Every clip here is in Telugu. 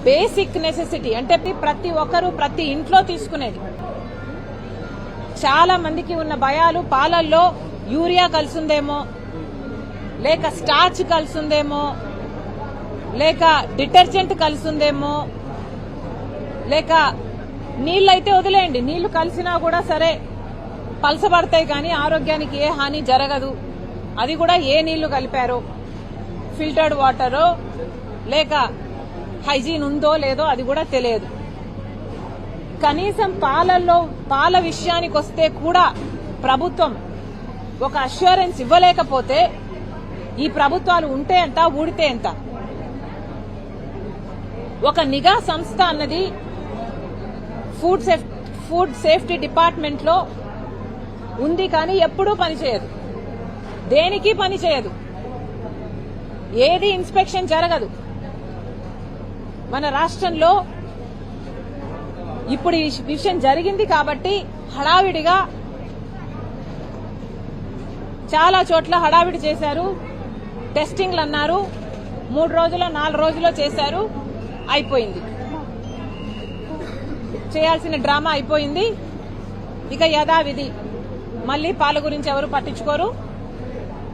బేసిక్ నెసెసిటీ అంటే ప్రతి ఒక్కరూ ప్రతి ఇంట్లో తీసుకునేది. చాలా మందికి ఉన్న భయాలు పాలల్లో యూరియా కలిసిందేమో, లేక స్టార్చ్ కలిసిందేమో, లేక డిటర్జెంట్ కలిసిందేమో, లేక నీళ్ళైతే వదిలేయండి, నీళ్లు కలిసినా కూడా సరే పలసబడతాయి కానీ ఆరోగ్యానికి ఏ హాని జరగదు. అది కూడా ఏ నీళ్లు కలిపారో, ఫిల్టర్డ్ వాటరో లేక హైజీన్ ఉందో లేదో అది కూడా తెలియదు. కనీసం పాల విషయానికి వస్తే కూడా ప్రభుత్వం ఒక అష్యూరెన్స్ ఇవ్వలేకపోతే ఈ ప్రభుత్వాలు ఉంటే ఎంత ఊడితే ఎంత. ఒక నిఘా సంస్థ అన్నది ఫుడ్ సేఫ్టీ డిపార్ట్మెంట్ లో ఉంది కానీ ఎప్పుడూ పనిచేయదు, దేనికి పనిచేయదు, ఏది ఇన్స్పెక్షన్ జరగదు. మన రాష్ట్రంలో ఇప్పుడు ఈ విషయం జరిగింది కాబట్టి హడావిడిగా చాలా చోట్ల హడావిడి చేశారు, టెస్టింగ్లు అన్నారు, 3 రోజులు 4 రోజుల్లో చేశారు, అయిపోయింది. చేయాల్సిన డ్రామా అయిపోయింది. ఇక యథావిధి మళ్లీ పాల గురించి ఎవరు పట్టించుకోరు,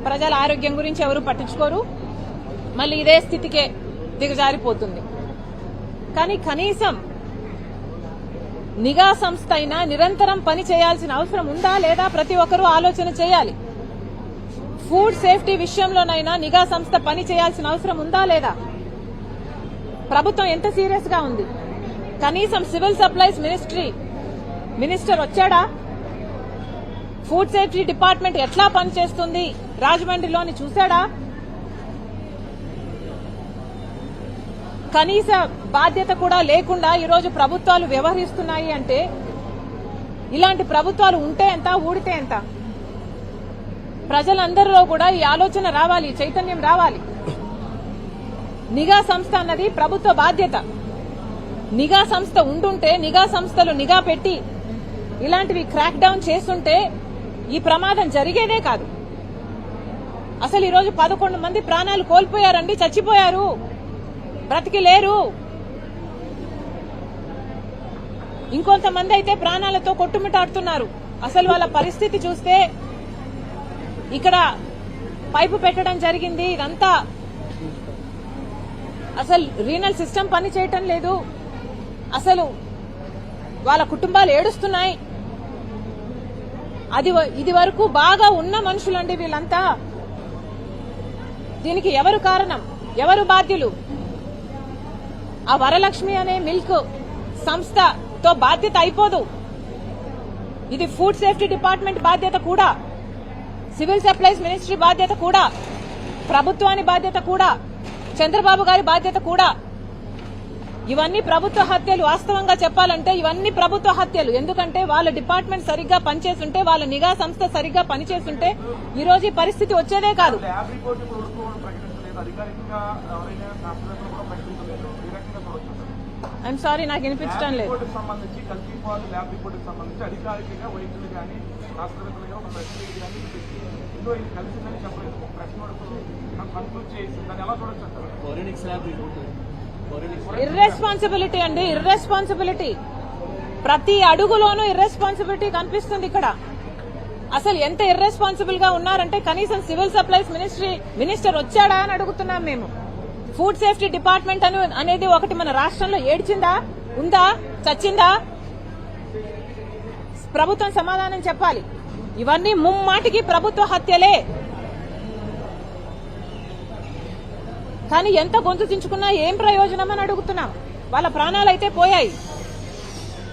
ప్రజల ఆరోగ్యం గురించి ఎవరు పట్టించుకోరు, మళ్లీ ఇదే స్థితికే దిగజారిపోతుంది. కానీ కనీసం నిఘా సంస్థ అయినా నిరంతరం పని చేయాల్సిన అవసరం ఉందా లేదా ప్రతి ఒక్కరూ ఆలోచన చేయాలి. ఫుడ్ సేఫ్టీ విషయంలోనైనా నిఘా సంస్థ పని చేయాల్సిన అవసరం ఉందా లేదా? ప్రభుత్వం ఎంత సీరియస్ గా ఉంది? కనీసం సివిల్ సప్లైస్ మినిస్టర్ వచ్చాడా? ఫుడ్ సేఫ్టీ డిపార్ట్మెంట్ ఎట్లా పనిచేస్తుంది రాజమండ్రిలోని చూశాడా? కనీస బాధ్యత కూడా లేకుండా ఈరోజు ప్రభుత్వాలు వ్యవహరిస్తున్నాయి అంటే ఇలాంటి ప్రభుత్వాలు ఉంటే ఎంత ఊడితే ఎంత. ప్రజలందరిలో కూడా ఈ ఆలోచన రావాలి, చైతన్యం రావాలి. నిఘా సంస్థ అన్నది ప్రభుత్వ బాధ్యత. నిఘా సంస్థ ఉండుంటే నిఘా సంస్థలు నిఘా పెట్టి ఇలాంటివి క్రాక్ డౌన్ చేస్తుంటే ఈ ప్రమాదం జరిగేదే కాదు. అసలు ఈరోజు 11 మంది ప్రాణాలు కోల్పోయారండి, చచ్చిపోయారు, బ్రతికి లేరు. ఇంకొంతమంది అయితే ప్రాణాలతో కొట్టుమిటాడుతున్నారు. అసలు వాళ్ళ పరిస్థితి చూస్తే ఇక్కడ పైపు పెట్టడం జరిగింది, ఇదంతా అసలు రీనల్ సిస్టమ్ పని చేయటం లేదు. అసలు వాళ్ళ కుటుంబాలు ఏడుస్తున్నాయి. ఇది వరకు బాగా ఉన్న మనుషులండి వీళ్ళంతా. దీనికి ఎవరు కారణం, ఎవరు బాధ్యులు? ఆ వరలక్ష్మి అనే మిల్క్ సంస్థతో బాధ్యత అయిపోదు. ఇది ఫుడ్ సేఫ్టీ డిపార్ట్మెంట్ బాధ్యత కూడా, సివిల్ సప్లైస్ మినిస్ట్రీ బాధ్యత కూడా, ప్రభుత్వాన్ని బాధ్యత కూడా, చంద్రబాబు గారి బాధ్యత కూడా. ఇవన్నీ ప్రభుత్వ హత్యలు. వాస్తవంగా చెప్పాలంటే ఇవన్నీ ప్రభుత్వ హత్యలు. ఎందుకంటే వాళ్ళ డిపార్ట్మెంట్ సరిగ్గా పనిచేస్తుంటే, వాళ్ళ నిఘా సంస్థ సరిగ్గా పనిచేస్తుంటే ఈ రోజు ఈ పరిస్థితి వచ్చేదే కాదు. ఐఎమ్ సారీ, నాకు వినిపించడం లేదు. ఇర్రెస్పాన్సిబిలిటీ అండి, ఇర్రెస్పాన్సిబిలిటీ. ప్రతి అడుగులోనూ ఇర్రెస్పాన్సిబిలిటీ కనిపిస్తుంది ఇక్కడ. అసలు ఎంత ఇర్రెస్పాన్సిబుల్ గా ఉన్నారంటే కనీసం సివిల్ సప్లైస్ మినిస్టర్ వచ్చాడా అని అడుగుతున్నాం మేము. ఫుడ్ సేఫ్టీ డిపార్ట్మెంట్ అనేది ఒకటి మన రాష్ట్రంలో ఏడ్చిందా, ఉందా, చచ్చిందా? ప్రభుత్వం సమాధానం చెప్పాలి. ఇవన్నీ ముమ్మాటికి ప్రభుత్వ హత్యలే. కానీ ఎంత గొంతు చించుకున్నా ఏం ప్రయోజనం అని అడుగుతున్నాం. వాళ్ళ ప్రాణాలైతే పోయాయి,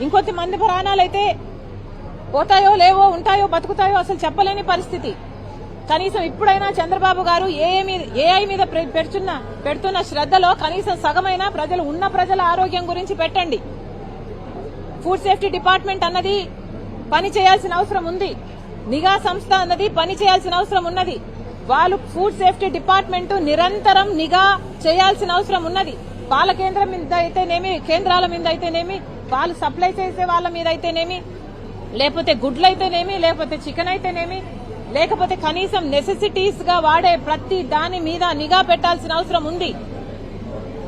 ఇంకొంతమంది ప్రాణాలైతే పోతాయో లేవో, ఉంటాయో బతుకుతాయో అసలు చెప్పలేని పరిస్థితి. కనీసం ఇప్పుడైనా చంద్రబాబు గారు ఏఐ మీద పెడుతున్న శ్రద్ధలో కనీసం సగమైనా ప్రజల ఆరోగ్యం గురించి పెట్టండి. ఫుడ్ సేఫ్టీ డిపార్ట్మెంట్ అన్నది పని చేయాల్సిన అవసరం ఉంది, నిఘా సంస్థ అన్నది పని చేయాల్సిన అవసరం ఉన్నది. వాళ్ళు ఫుడ్ సేఫ్టీ డిపార్ట్మెంట్ నిరంతరం నిఘా చేయాల్సిన అవసరం ఉన్నది. పాల కేంద్రం మీద అయితేనేమి, కేంద్రాల మీద అయితేనేమి, పాలు సప్లై చేసే వాళ్ళ మీద అయితేనేమి, లేకపోతే గుడ్లు అయితేనేమి, లేకపోతే చికెన్ అయితేనేమి, లేకపోతే కనీసం నెసెసిటీస్ గా వాడే ప్రతి దాని మీద నిఘా పెట్టాల్సిన అవసరం ఉంది.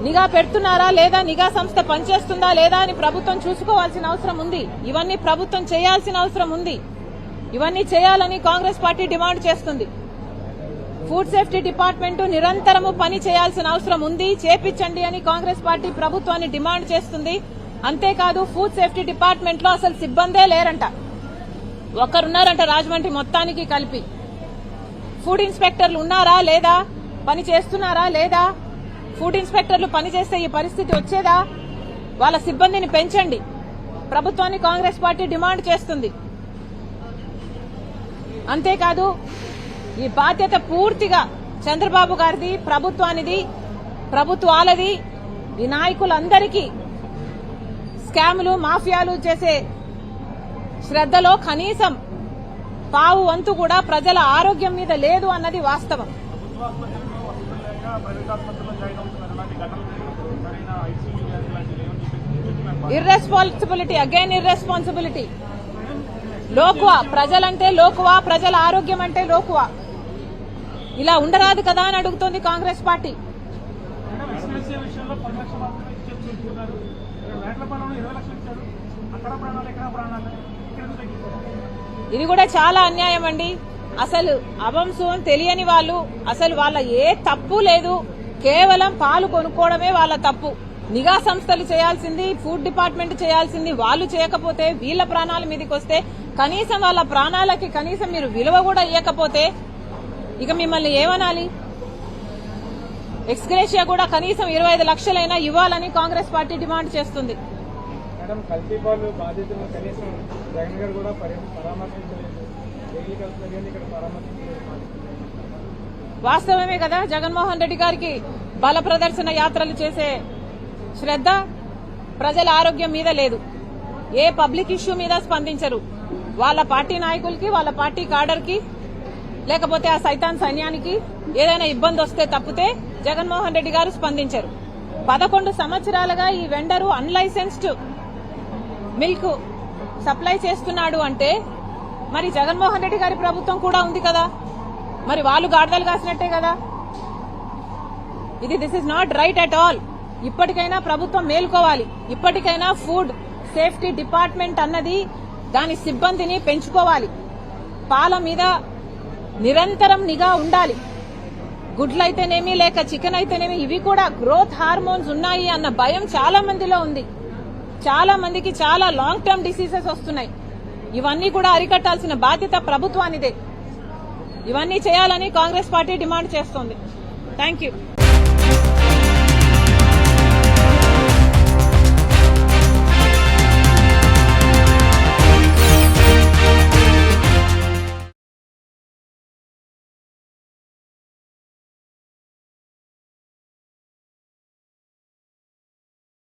నిఘా పెడుతున్నారా లేదా, నిఘా సంస్థ పనిచేస్తుందా లేదా అని ప్రభుత్వం చూసుకోవాల్సిన అవసరం ఉంది. ఇవన్నీ ప్రభుత్వం చేయాల్సిన అవసరం ఉంది. ఇవన్నీ చేయాలని కాంగ్రెస్ పార్టీ డిమాండ్ చేస్తుంది. ఫుడ్ సేఫ్టీ డిపార్ట్మెంట్ నిరంతరము పని చేయాల్సిన అవసరం ఉంది. చేపించండి అని కాంగ్రెస్ పార్టీ ప్రభుత్వాన్ని డిమాండ్ చేస్తుంది. అంతేకాదు ఫుడ్ సేఫ్టీ డిపార్ట్మెంట్ లో అసలు సిబ్బందే లేరంట. ఒక్కరున్నారంట రాజమండ్రి మొత్తానికి కలిపి. ఫుడ్ ఇన్స్పెక్టర్లు ఉన్నారా లేదా, పని చేస్తున్నారా లేదా? ఫుడ్ ఇన్స్పెక్టర్లు పనిచేస్తే ఈ పరిస్థితి వచ్చేదా? వాళ్ళ సిబ్బందిని పెంచండి. ప్రభుత్వాన్ని కాంగ్రెస్ పార్టీ డిమాండ్ చేస్తుంది. అంతేకాదు ఈ బాధ్యత పూర్తిగా చంద్రబాబు గారిది, ప్రభుత్వానిది, ప్రభుత్వాలది. ఈ నాయకులందరికీ స్కాములు, మాఫియాలు చేసే శ్రద్ధలో కనీసం పావు వంతు కూడా ప్రజల ఆరోగ్యం మీద లేదు అన్నది వాస్తవం. Irresponsibility, again irresponsibility. లోకువా, ప్రజలంటే లోకువా, ప్రజల ఆరోగ్యం అంటే లోకువా. ఇలా ఉండరాదు కదా అని అడుగుతోంది కాంగ్రెస్ పార్టీ. ఇది కూడా చాలా అన్యాయం అండి. అసలు అవంశం తెలియని వాళ్ళు, అసలు వాళ్ళ ఏ తప్పు లేదు, కేవలం పాలు కొనుక్కోవడమే వాళ్ళ తప్పు. నిఘా సంస్థలు చేయాల్సింది, ఫుడ్ డిపార్ట్మెంట్ చేయాల్సింది వాళ్ళు చేయకపోతే, వీళ్ళ ప్రాణాల మీదకి వస్తే, కనీసం వాళ్ళ ప్రాణాలకి కనీసం మీరు విలువ కూడా ఇవ్వకపోతే ఇక మిమ్మల్ని ఏమనాలి? ఎక్స్గ్రేషియా కూడా కనీసం 25 లక్షలైనా ఇవ్వాలని కాంగ్రెస్ పార్టీ డిమాండ్ చేస్తుంది. వాస్తవమే కదా, జగన్మోహన్ రెడ్డి గారికి బల ప్రదర్శన యాత్రలు చేసే శ్రద్ధ ప్రజల ఆరోగ్యం మీద లేదు. ఏ పబ్లిక్ ఇష్యూ మీద స్పందించరు. వాళ్ళ పార్టీ నాయకులకి, వాళ్ళ పార్టీ కాడర్ కి, లేకపోతే ఆ సైతాన్ సైన్యానికి ఏదైనా ఇబ్బంది వస్తే తప్పితే జగన్మోహన్ రెడ్డి గారు స్పందించరు. 11 సంవత్సరాలుగా ఈ వెండరు అన్లైసెన్స్డ్ మిల్క్ సప్లై చేస్తున్నాడు అంటే మరి జగన్మోహన్ రెడ్డి గారి ప్రభుత్వం కూడా ఉంది కదా, మరి వాళ్ళు గాడిదలు కాసినట్టే కదా. This is not right at all. ఇప్పటికైనా ప్రభుత్వం మేల్కోవాలి. ఇప్పటికైనా ఫుడ్ సేఫ్టీ డిపార్ట్మెంట్ అన్నది దాని సిబ్బందిని పెంచుకోవాలి. పాల మీద నిరంతరం నిఘా ఉండాలి. గుడ్లైతేనేమి లేక చికెన్ అయితేనేమి ఇవి కూడా గ్రోత్ హార్మోన్స్ ఉన్నాయి అన్న భయం చాలా మందిలో ఉంది. చాలా మందికి చాలా లాంగ్ టర్మ్ డిసీజెస్ వస్తున్నాయి. ఇవన్నీ కూడా అరికట్టాల్సిన బాధ్యత ప్రభుత్వానిదే. ఇవన్నీ చేయాలని కాంగ్రెస్ పార్టీ డిమాండ్ చేస్తోంది. Thank you.